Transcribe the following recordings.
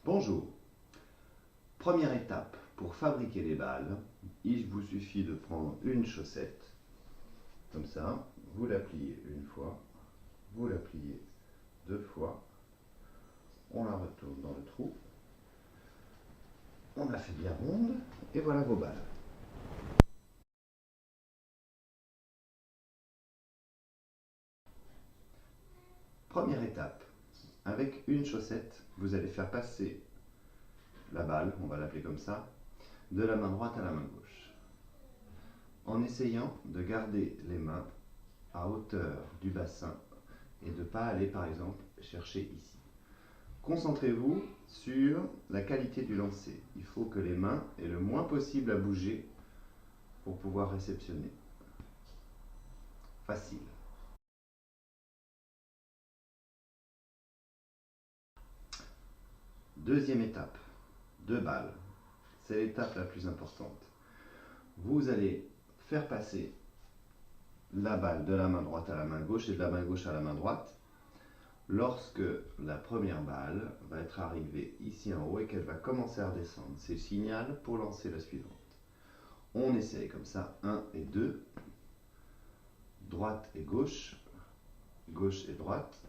Bonjour. Première étape pour fabriquer les balles, il vous suffit de prendre une chaussette, comme ça, vous la pliez une fois, vous la pliez deux fois, on la retourne dans le trou, on la fait bien ronde, et voilà vos balles. Première étape, avec une chaussette, vous allez faire passer la balle, on va l'appeler comme ça, de la main droite à la main gauche, en essayant de garder les mains à hauteur du bassin et de ne pas aller par exemple chercher ici. Concentrez-vous sur la qualité du lancer. Il faut que les mains aient le moins possible à bouger pour pouvoir réceptionner. Facile. Deuxième étape, 2 balles. C'est l'étape la plus importante. Vous allez faire passer la balle de la main droite à la main gauche et de la main gauche à la main droite lorsque la première balle va être arrivée ici en haut et qu'elle va commencer à redescendre. C'est le signal pour lancer la suivante. On essaye comme ça, 1 et 2, droite et gauche et droite.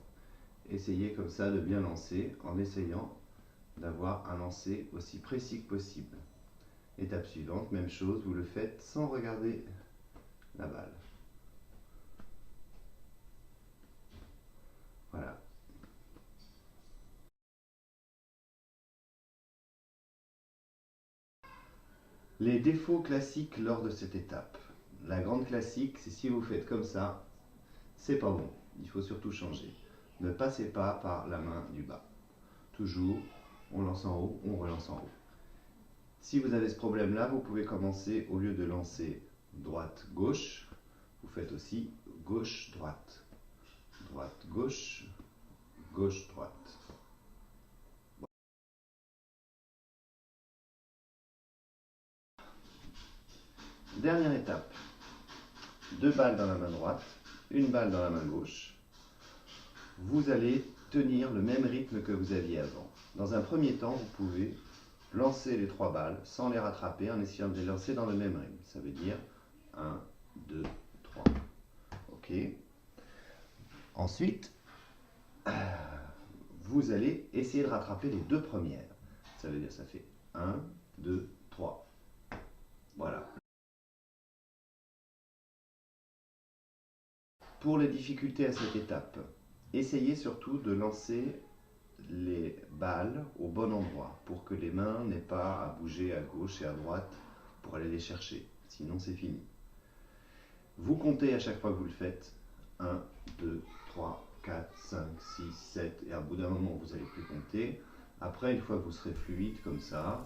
Essayez comme ça de bien lancer en essayant d'avoir un lancer aussi précis que possible. Étape suivante, même chose, vous le faites sans regarder la balle. Voilà. Les défauts classiques lors de cette étape. La grande classique, c'est si vous faites comme ça, c'est pas bon. Il faut surtout changer. Ne passez pas par la main du bas. Toujours, on lance en haut, on relance en haut. Si vous avez ce problème-là, vous pouvez commencer, au lieu de lancer droite-gauche, vous faites aussi gauche-droite. Droite-gauche, gauche-droite. Dernière étape. 2 balles dans la main droite, une balle dans la main gauche. Vous allez tenir le même rythme que vous aviez avant. Dans un premier temps, vous pouvez lancer les 3 balles sans les rattraper en essayant de les lancer dans le même rythme. Ça veut dire 1, 2, 3. Ok. Ensuite, vous allez essayer de rattraper les 2 premières. Ça veut dire ça fait 1, 2, 3. Voilà. Pour les difficultés à cette étape, essayez surtout de lancer les balles au bon endroit pour que les mains n'aient pas à bouger à gauche et à droite pour aller les chercher. Sinon, c'est fini. Vous comptez à chaque fois que vous le faites. 1, 2, 3, 4, 5, 6, 7. Et à bout d'un moment, vous n'allez plus compter. Après, une fois que vous serez fluide comme ça,